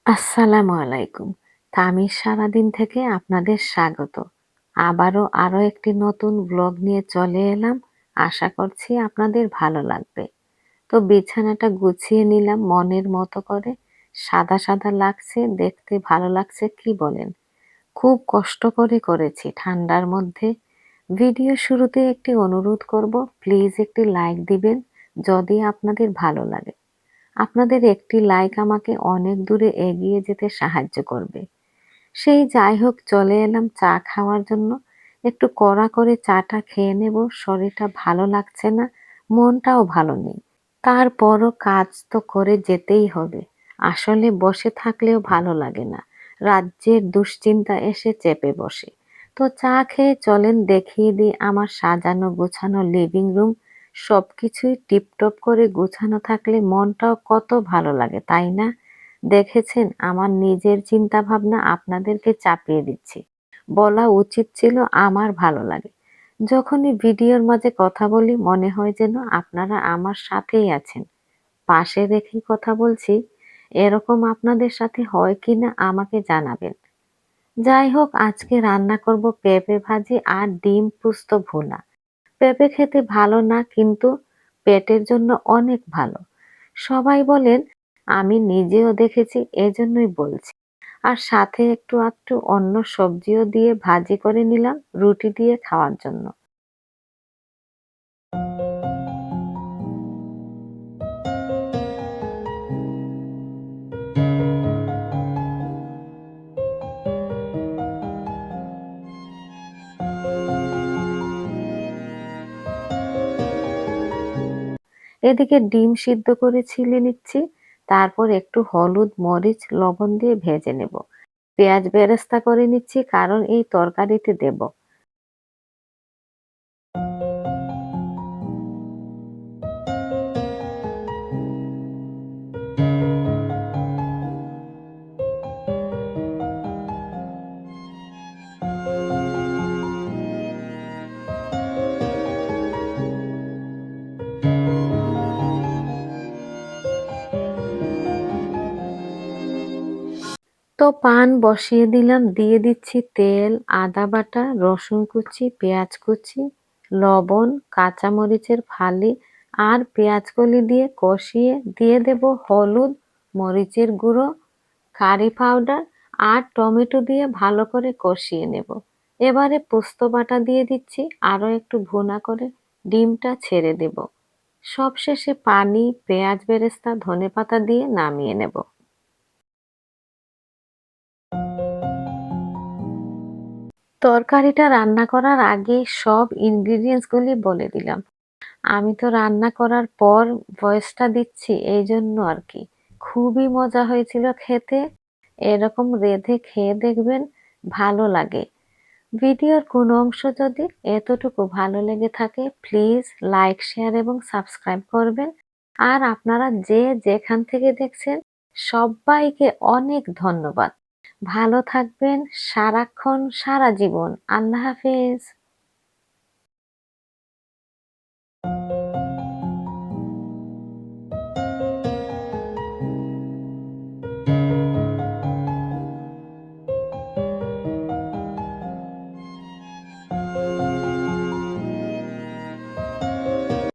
আসসালামু আলাইকুম। তামির সারাদিন থেকে আপনাদের স্বাগত। আরো একটি নতুন ব্লগ নিয়ে চলে এলাম। আশা করছি আপনাদের ভালো লাগবে। তো বিছানাটা গুছিয়ে নিলাম মনের মতো করে। সাদা সাদা লাগছে, দেখতে ভালো লাগছে কি বলেন? খুব কষ্ট করে করেছি ঠান্ডার মধ্যে। ভিডিও শুরুতে একটি অনুরোধ করব, প্লিজ একটি লাইক দিবেন যদি আপনাদের ভালো লাগে। আপনাদের একটি লাইক আমাকে অনেক দূরে এগিয়ে যেতে সাহায্য করবে। সেই যাই হোক চলে এলাম চা খাওয়ার জন্য। একটু কড়া করে চাটা খেয়ে নেব। শরীরটা ভালো লাগছে না, মনটাও ভালো নেই। তারপরও কাজ তো করে যেতেই হবে। আসলে বসে থাকলেও ভালো লাগে না। রাজ্যের দুশ্চিন্তা এসে চেপে বসে। তো চা খেয়ে চলেন দেখিয়ে দিই আমার সাজানো গোছানো লিভিং রুম। সবকিছুই টিপটপ করে গুছানো থাকলে মনটাও কত ভালো লাগে, তাই না? দেখেছেন, আমার নিজের চিন্তা ভাবনা আপনাদেরকে চাপিয়ে দিচ্ছি। বলা উচিত ছিল আমার ভালো লাগে। যখনই ভিডিওর মাঝে কথা বলি মনে হয় যেন আপনারা আমার সাথেই আছেন, পাশে রেখেই কথা বলছি। এরকম আপনাদের সাথে হয় কিনা আমাকে জানাবেন। যাই হোক, আজকে রান্না করব পেঁপে ভাজি আর ডিম পোস্ত ভুনা। পেঁপে খেতে ভালো না, কিন্তু পেটের জন্য অনেক ভালো। সবাই বলেন, আমি নিজেও দেখেছি, এজন্যই বলছি। আর সাথে একটু আধটু অন্য সবজিও দিয়ে ভাজি করে নিলাম রুটি দিয়ে খাওয়ার জন্য। এদিকে ডিম সিদ্ধ করে ছিলে নিচ্ছি। তারপর একটু হলুদ, মরিচ, লবণ দিয়ে ভেজে নেব। পেঁয়াজ বেরেস্তা করে নিচ্ছি কারণ এই তরকারিতে দেব। তো পান বসিয়ে দিলাম, দিয়ে দিচ্ছি তেল, আদা বাটা, রসুন কুচি, পেঁয়াজ কুচি, লবণ, কাঁচামরিচের ফালি আর পেঁয়াজ কলি দিয়ে কষিয়ে দিয়ে দেব হলুদ, মরিচের গুঁড়ো, কারি পাউডার আর টমেটো দিয়ে ভালো করে কষিয়ে নেব। এবারে পোস্ত বাটা দিয়ে দিচ্ছি, আরো একটু ভুনা করে ডিমটা ছেড়ে দেব। সবশেষে পানি, পেঁয়াজ বেরেস্তা, ধনেপাতা দিয়ে নামিয়ে নেব। তরকারিটা রান্না করার আগে সব ইনগ্রিডিয়েন্টস গুলি বলে দিলাম। আমি তো রান্না করার পর ভয়েসটা দিচ্ছি, এই জন্য আর কি। খুবই মজা হয়েছিল খেতে। এরকম রেঁধে খেয়ে দেখবেন, ভালো লাগে। ভিডিওর কোনো অংশ যদি এতটুকু ভালো লেগে থাকে, প্লিজ লাইক, শেয়ার এবং সাবস্ক্রাইব করবেন। আর আপনারা যে যেখান থেকে দেখছেন সবাইকে অনেক ধন্যবাদ। ভালো থাকবেন সারাক্ষণ, সারা জীবন। আল্লাহ হাফেজ।